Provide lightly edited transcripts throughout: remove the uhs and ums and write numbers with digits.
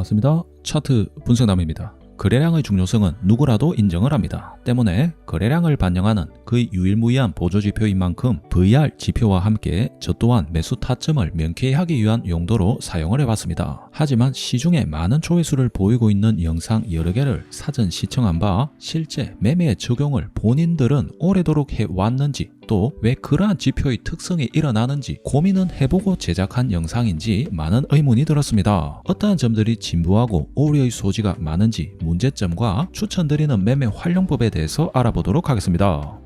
반갑습니다. 차트 분석남입니다. 거래량의 중요성은 누구라도 인정을 합니다. 때문에 거래량을 반영하는 그 유일무이한 보조지표인 만큼 VR 지표와 함께 저 또한 매수 타점을 명쾌히 하기 위한 용도로 사용을 해봤습니다. 하지만 시중에 많은 조회수를 보이고 있는 영상 여러 개를 사전 시청한 바 실제 매매의 적용을 본인들은 오래도록 해왔는지 또 왜 그러한 지표의 특성이 일어나는지 고민은 해보고 제작한 영상인지 많은 의문이 들었습니다. 어떠한 점들이 진부하고 오류의 소지가 많은지 문제점과 추천드리는 매매 활용법에 대해서 알아보도록 하겠습니다.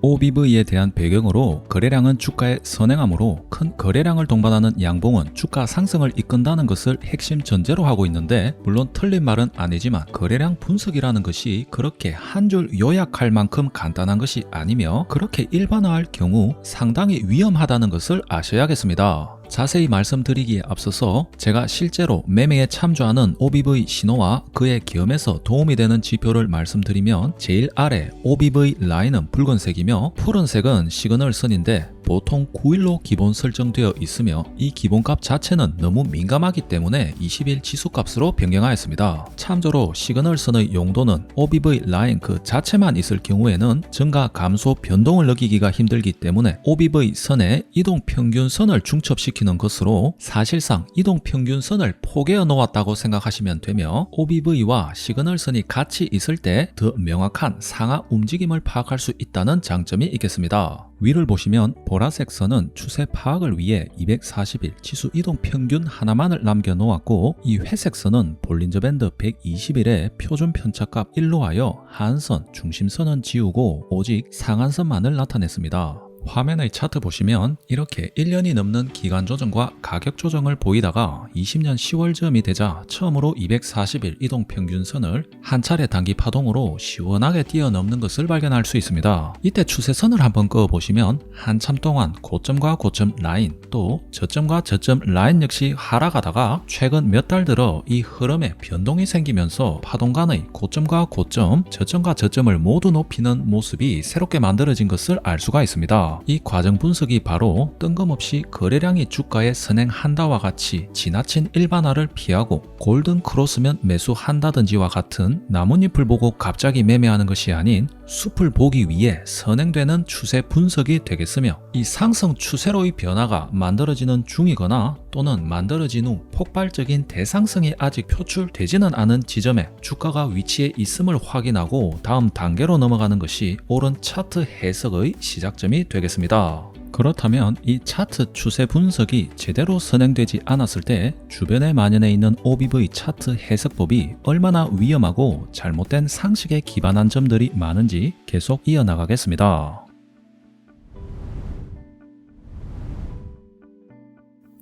OBV에 대한 배경으로 거래량은 주가의 선행함으로 큰 거래량을 동반하는 양봉은 주가 상승을 이끈다는 것을 핵심 전제로 하고 있는데, 물론 틀린 말은 아니지만 거래량 분석이라는 것이 그렇게 한 줄 요약할 만큼 간단한 것이 아니며 그렇게 일반화할 경우 상당히 위험하다는 것을 아셔야겠습니다. 자세히 말씀드리기에 앞서서 제가 실제로 매매에 참조하는 OBV 신호와 그에 겸해서 도움이 되는 지표를 말씀드리면, 제일 아래 OBV 라인은 붉은색이며 푸른색은 시그널선인데 보통 9일로 기본 설정되어 있으며 이 기본값 자체는 너무 민감하기 때문에 20일 지수값으로 변경하였습니다. 참조로 시그널선의 용도는 OBV 라인 그 자체만 있을 경우에는 증가 감소 변동을 느끼기가 힘들기 때문에 OBV 선에 이동평균선을 중첩시키는 것으로 사실상 이동평균선을 포개어 놓았다고 생각하시면 되며, OBV와 시그널선이 같이 있을 때 더 명확한 상하 움직임을 파악할 수 있다는 장점이 있겠습니다. 위를 보시면 보라색 선은 추세 파악을 위해 240일 지수 이동 평균 하나만을 남겨놓았고, 이 회색 선은 볼린저 밴드 120일의 표준 편차값 1로 하여 하한선, 중심선은 지우고 오직 상한선만을 나타냈습니다. 화면의 차트 보시면 이렇게 1년이 넘는 기간 조정과 가격 조정을 보이다가 20년 10월쯤이 되자 처음으로 240일 이동평균선을 한 차례 단기 파동으로 시원하게 뛰어넘는 것을 발견할 수 있습니다. 이때 추세선을 한번 그어보시면 한참 동안 고점과 고점 라인 또 저점과 저점 라인 역시 하락하다가 최근 몇 달 들어 이 흐름에 변동이 생기면서 파동 간의 고점과 고점, 저점과 저점을 모두 높이는 모습이 새롭게 만들어진 것을 알 수가 있습니다. 이 과정 분석이 바로 뜬금없이 거래량이 주가에 선행한다와 같이 지나친 일반화를 피하고 골든 크로스면 매수한다든지와 같은 나뭇잎을 보고 갑자기 매매하는 것이 아닌 숲을 보기 위해 선행되는 추세 분석이 되겠으며, 이 상승 추세로의 변화가 만들어지는 중이거나 또는 만들어진 후 폭발적인 대상승이 아직 표출되지는 않은 지점에 주가가 위치해 있음을 확인하고 다음 단계로 넘어가는 것이 옳은 차트 해석의 시작점이 되겠습니다. 그렇다면 이 차트 추세 분석이 제대로 선행되지 않았을 때 주변에 만연해 있는 OBV 차트 해석법이 얼마나 위험하고 잘못된 상식에 기반한 점들이 많은지 계속 이어나가겠습니다.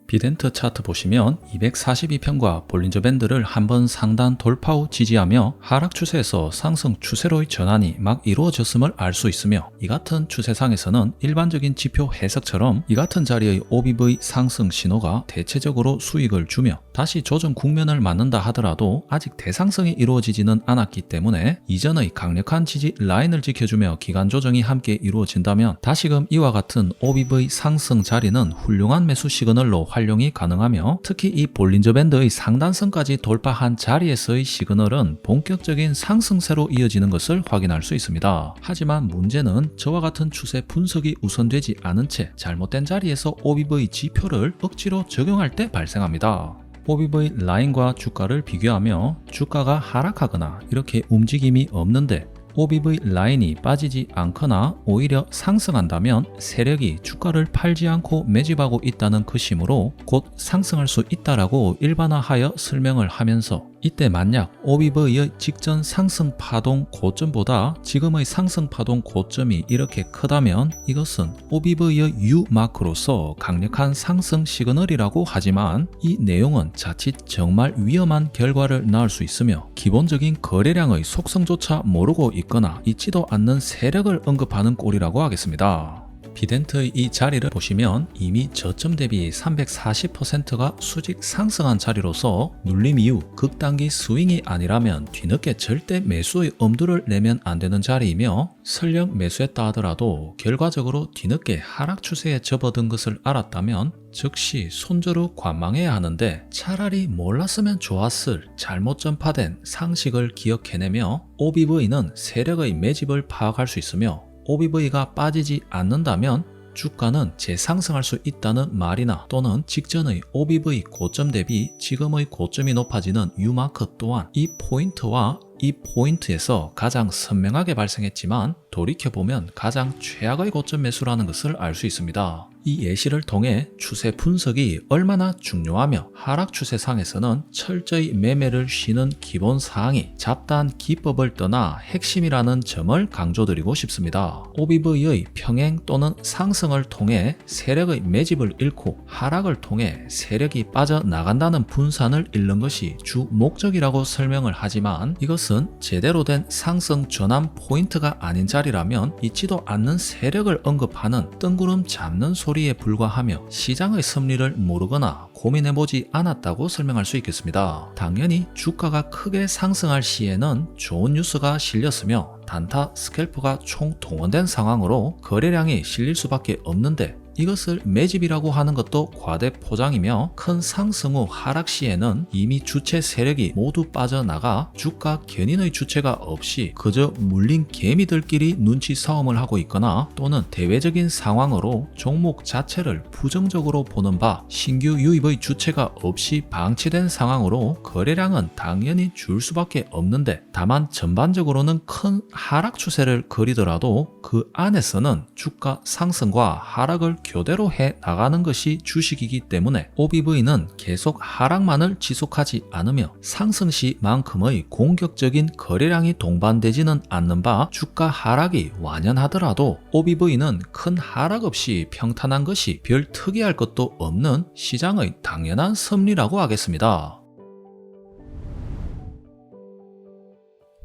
비덴트 차트 보시면 242편과 볼린저 밴드를 한번 상단 돌파 후 지지하며 하락 추세에서 상승 추세로의 전환이 막 이루어졌음을 알 수 있으며, 이 같은 추세상에서는 일반적인 지표 해석처럼 이 같은 자리의 OBV 상승 신호가 대체적으로 수익을 주며 다시 조정 국면을 맞는다 하더라도 아직 대상승이 이루어지지는 않았기 때문에 이전의 강력한 지지 라인을 지켜주며 기간 조정이 함께 이루어진다면 다시금 이와 같은 OBV 상승 자리는 훌륭한 매수 시그널로 활용이 가능하며, 특히 이 볼린저 밴드의 상단선까지 돌파한 자리에서의 시그널은 본격적인 상승세로 이어지는 것을 확인할 수 있습니다. 하지만 문제는 저와 같은 추세 분석이 우선되지 않은 채 잘못된 자리에서 OBV 지표를 억지로 적용할 때 발생합니다. OBV 라인과 주가를 비교하며 주가가 하락하거나 이렇게 움직임이 없는데 OBV 라인이 빠지지 않거나 오히려 상승한다면 세력이 주가를 팔지 않고 매집하고 있다는 것이므로 곧 상승할 수 있다라고 일반화하여 설명을 하면서, 이때 만약 OBV의 직전 상승 파동 고점보다 지금의 상승 파동 고점이 이렇게 크다면 이것은 OBV의 U 마크로서 강력한 상승 시그널이라고 하지만, 이 내용은 자칫 정말 위험한 결과를 낳을 수 있으며 기본적인 거래량의 속성조차 모르고 있거나 있지도 않는 세력을 언급하는 꼴이라고 하겠습니다. 비덴트의 이 자리를 보시면 이미 저점 대비 340%가 수직 상승한 자리로서 눌림 이후 극단기 스윙이 아니라면 뒤늦게 절대 매수의 엄두를 내면 안 되는 자리이며, 설령 매수했다 하더라도 결과적으로 뒤늦게 하락 추세에 접어든 것을 알았다면 즉시 손절후 관망해야 하는데, 차라리 몰랐으면 좋았을 잘못 전파된 상식을 기억해내며 OBV는 세력의 매집을 파악할 수 있으며, OBV가 빠지지 않는다면 주가는 재상승할 수 있다는 말이나, 또는 직전의 OBV 고점 대비 지금의 고점이 높아지는 U마크 또한 이 포인트와 이 포인트에서 가장 선명하게 발생했지만 돌이켜보면 가장 최악의 고점 매수라는 것을 알 수 있습니다. 이 예시를 통해 추세 분석이 얼마나 중요하며 하락 추세상에서는 철저히 매매를 쉬는 기본 사항이 잡다한 기법을 떠나 핵심이라는 점을 강조드리고 싶습니다. OBV의 평행 또는 상승을 통해 세력의 매집을 잃고 하락을 통해 세력이 빠져나간다는 분산을 잃는 것이 주 목적이라고 설명을 하지만, 이것은 제대로 된 상승 전환 포인트가 아닌 자리라면 있지도 않는 세력을 언급하는 뜬구름 잡는 소리에 불과하며 시장의 섭리를 모르거나 고민해보지 않았다고 설명할 수 있겠습니다. 당연히 주가가 크게 상승할 시에는 좋은 뉴스가 실렸으며 단타 스캘퍼가 총 동원된 상황으로 거래량이 실릴 수밖에 없는데, 이것을 매집이라고 하는 것도 과대 포장이며, 큰 상승 후 하락 시에는 이미 주체 세력이 모두 빠져나가 주가 견인의 주체가 없이 그저 물린 개미들끼리 눈치 싸움을 하고 있거나, 또는 대외적인 상황으로 종목 자체를 부정적으로 보는 바 신규 유입의 주체가 없이 방치된 상황으로 거래량은 당연히 줄 수밖에 없는데, 다만 전반적으로는 큰 하락 추세를 그리더라도 그 안에서는 주가 상승과 하락을 교대로 해 나가는 것이 주식이기 때문에 OBV는 계속 하락만을 지속하지 않으며 상승 시만큼의 공격적인 거래량이 동반되지는 않는 바 주가 하락이 완연하더라도 OBV는 큰 하락 없이 평탄한 것이 별 특이할 것도 없는 시장의 당연한 섭리라고 하겠습니다.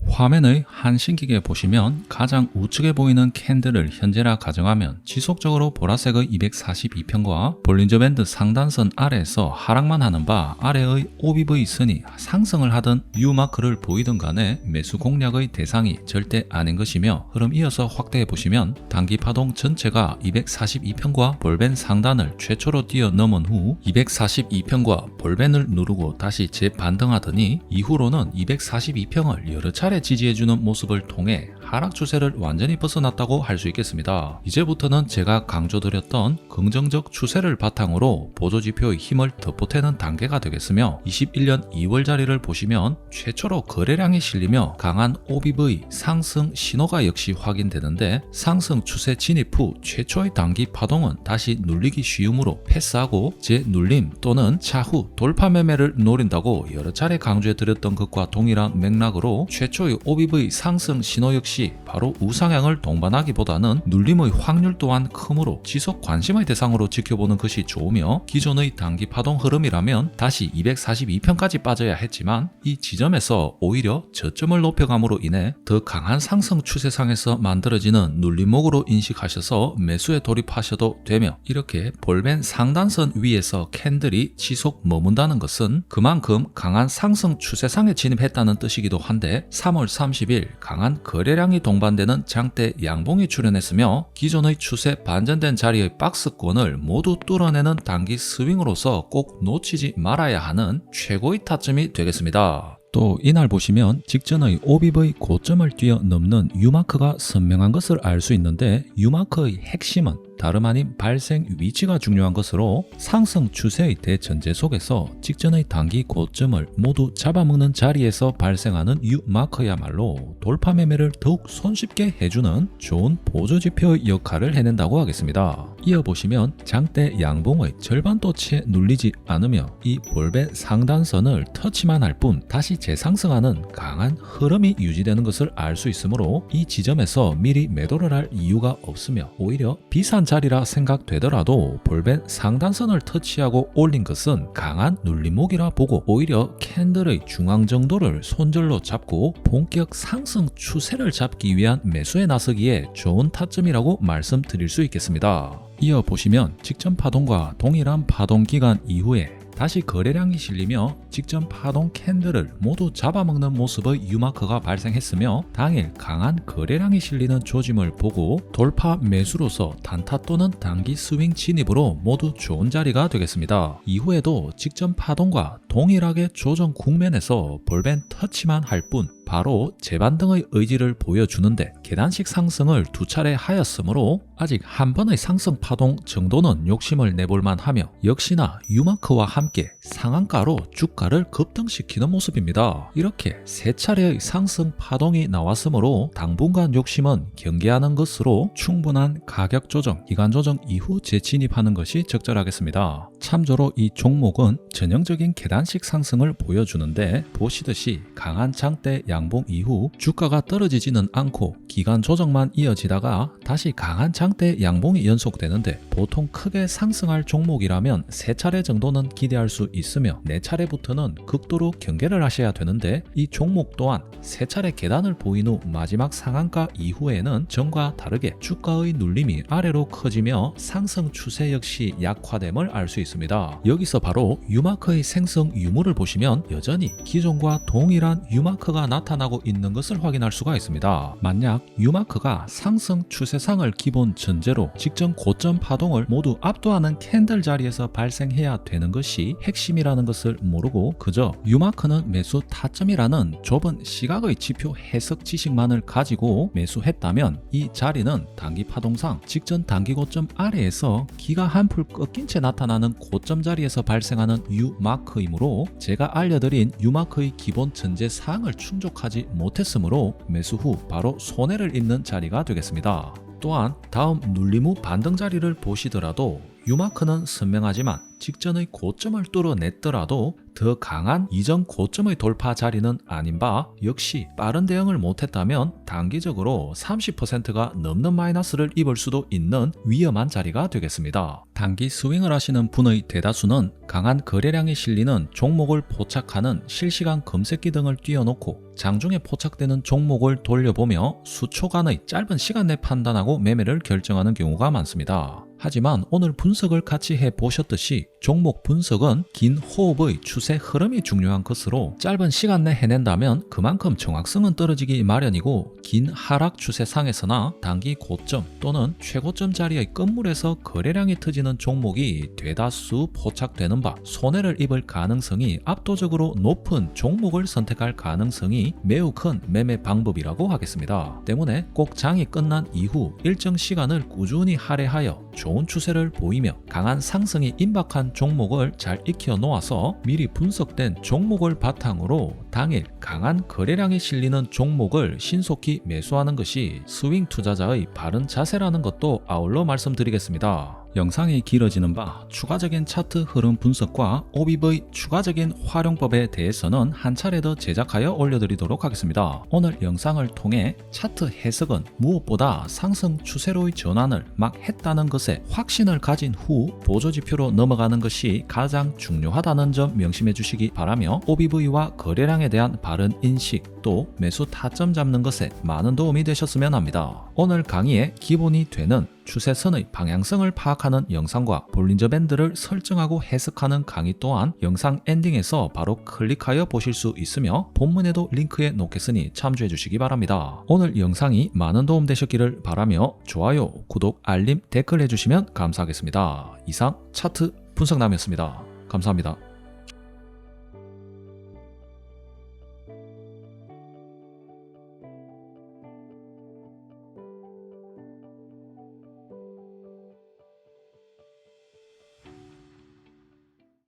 화면의 한신기계 보시면 가장 우측에 보이는 캔들을 현재라 가정하면 지속적으로 보라색의 242편과 볼린저 밴드 상단선 아래에서 하락만 하는 바 아래의 OBV 선이 상승을 하든 U마크를 보이든 간에 매수 공략의 대상이 절대 아닌 것이며, 흐름 이어서 확대해 보시면 단기 파동 전체가 242편과 볼밴 상단을 최초로 뛰어넘은 후 242편과 볼밴을 누르고 다시 재반등하더니 이후로는 242평을 여러 차례 지지해주는 모습을 통해 하락 추세를 완전히 벗어났다고 할 수 있겠습니다. 이제부터는 제가 강조드렸던 긍정적 추세를 바탕으로 보조지표의 힘을 덧보태는 단계가 되겠으며, 21년 2월 자리를 보시면 최초로 거래량이 실리며 강한 OBV 상승 신호가 역시 확인되는데, 상승 추세 진입 후 최초의 단기 파동은 다시 눌리기 쉬우므로 패스하고 재눌림 또는 차후 돌파 매매를 노린다고 여러 차례 강조해드렸던 것과 동일한 맥락으로 최초의 OBV 상승 신호 역시 바로 우상향을 동반하기보다는 눌림의 확률 또한 크므로 지속 관심의 대상으로 지켜보는 것이 좋으며, 기존의 단기 파동 흐름이라면 다시 242편까지 빠져야 했지만 이 지점에서 오히려 저점을 높여감으로 인해 더 강한 상승 추세상에서 만들어지는 눌림목으로 인식하셔서 매수에 돌입하셔도 되며, 이렇게 볼밴 상단선 위에서 캔들이 지속 머문다는 것은 그만큼 강한 상승 추세상에 진입했다는 뜻이기도 한데, 3월 30일 강한 거래량이 동반되는 장대 양봉이 출현했으며 기존의 추세 반전된 자리의 박스권을 모두 뚫어내는 단기 스윙으로서 꼭 놓치지 말아야 하는 최고의 타점이 되겠습니다. 또 이날 보시면 직전의 OBV 고점을 뛰어넘는 U마크가 선명한 것을 알 수 있는데, U마크의 핵심은 다름 아닌 발생 위치가 중요한 것으로 상승 추세의 대전제 속에서 직전의 단기 고점을 모두 잡아먹는 자리에서 발생하는 U마크야말로 돌파 매매를 더욱 손쉽게 해주는 좋은 보조지표의 역할을 해낸다고 하겠습니다. 이어보시면 장대 양봉의 절반도 채 눌리지 않으며 이 볼밴 상단선을 터치만 할 뿐 다시 재상승하는 강한 흐름이 유지되는 것을 알 수 있으므로 이 지점에서 미리 매도를 할 이유가 없으며 오히려 비싼 자리라 생각되더라도 볼벤 상단선을 터치하고 올린 것은 강한 눌림목이라 보고 오히려 캔들의 중앙 정도를 손절로 잡고 본격 상승 추세를 잡기 위한 매수에 나서기에 좋은 타점이라고 말씀드릴 수 있겠습니다. 이어 보시면 직전 파동과 동일한 파동 기간 이후에 다시 거래량이 실리며 직전 파동 캔들을 모두 잡아먹는 모습의 U마크가 발생했으며 당일 강한 거래량이 실리는 조짐을 보고 돌파 매수로서 단타 또는 단기 스윙 진입으로 모두 좋은 자리가 되겠습니다. 이후에도 직전 파동과 동일하게 조정 국면에서 볼벤 터치만 할 뿐 바로 재반등의 의지를 보여주는데 계단식 상승을 두 차례 하였으므로 아직 한 번의 상승 파동 정도는 욕심을 내볼만 하며 역시나 U마크와 함께 상한가로 주가를 급등시키는 모습입니다. 이렇게 세 차례의 상승 파동이 나왔으므로 당분간 욕심은 경계하는 것으로 충분한 가격 조정, 기간 조정 이후 재진입하는 것이 적절하겠습니다. 참조로 이 종목은 전형적인 계단식 상승을 보여주는데 보시듯이 강한 장대 양봉 이후 주가가 떨어지지는 않고 기간 조정만 이어지다가 다시 강한 장대 양봉이 연속되는데 보통 크게 상승할 종목이라면 3차례 정도는 기대할 수 있으며 4차례부터는 극도로 경계를 하셔야 되는데 이 종목 또한 3차례 계단을 보인 후 마지막 상한가 이후에는 전과 다르게 주가의 눌림이 아래로 커지며 상승 추세 역시 약화됨을 알 수 있습니다. 여기서 바로 U마크의 생성 유무를 보시면 여전히 기존과 동일한 U마크가 나타나고 있는 것을 확인할 수가 있습니다. 만약 U마크가 상승 추세상을 기본 전제로 직전 고점 파동을 모두 압도하는 캔들 자리에서 발생해야 되는 것이 핵심이라는 것을 모르고 그저 U마크는 매수 타점이라는 좁은 시각의 지표 해석 지식만을 가지고 매수했다면 이 자리는 단기 파동상 직전 단기 고점 아래에서 기가 한풀 꺾인 채 나타나는 고점 자리에서 발생하는 U마크이므로 제가 알려드린 U마크의 기본 전제 사항을 충족하지 못했으므로 매수 후 바로 손해를 입는 자리가 되겠습니다. 또한 다음 눌림 후 반등 자리를 보시더라도 U마크는 선명하지만 직전의 고점을 뚫어냈더라도 더 강한 이전 고점의 돌파 자리는 아닌 바 역시 빠른 대응을 못했다면 단기적으로 30%가 넘는 마이너스를 입을 수도 있는 위험한 자리가 되겠습니다. 단기 스윙을 하시는 분의 대다수는 강한 거래량이 실리는 종목을 포착하는 실시간 검색기 등을 띄워놓고 장중에 포착되는 종목을 돌려보며 수초간의 짧은 시간 내 판단하고 매매를 결정하는 경우가 많습니다. 하지만 오늘 분석을 같이 해보셨듯이 종목 분석은 긴 호흡의 추세 흐름이 중요한 것으로 짧은 시간 내 해낸다면 그만큼 정확성은 떨어지기 마련이고 긴 하락 추세상에서나 단기 고점 또는 최고점 자리의 끝물에서 거래량이 터지는 종목이 대다수 포착되는 바 손해를 입을 가능성이 압도적으로 높은 종목을 선택할 가능성이 매우 큰 매매 방법이라고 하겠습니다. 때문에 꼭 장이 끝난 이후 일정 시간을 꾸준히 할애하여 좋은 추세를 보이며 강한 상승이 임박한 종목을 잘 익혀 놓아서 미리 분석된 종목을 바탕으로 당일 강한 거래량이 실리는 종목을 신속히 매수하는 것이 스윙 투자자의 바른 자세라는 것도 아울러 말씀드리겠습니다. 영상이 길어지는 바 추가적인 차트 흐름 분석과 OBV 추가적인 활용법에 대해서는 한 차례 더 제작하여 올려드리도록 하겠습니다. 오늘 영상을 통해 차트 해석은 무엇보다 상승 추세로의 전환을 막 했다는 것에 확신을 가진 후 보조지표로 넘어가는 것이 가장 중요하다는 점 명심해 주시기 바라며 OBV와 거래량에 대한 바른 인식 또 매수 타점 잡는 것에 많은 도움이 되셨으면 합니다. 오늘 강의의 기본이 되는 추세선의 방향성을 파악하는 영상과 볼린저 밴드를 설정하고 해석하는 강의 또한 영상 엔딩에서 바로 클릭하여 보실 수 있으며 본문에도 링크해 놓겠으니 참조해 주시기 바랍니다. 오늘 영상이 많은 도움 되셨기를 바라며 좋아요, 구독, 알림, 댓글 해주시면 감사하겠습니다. 이상 차트 분석남이었습니다. 감사합니다.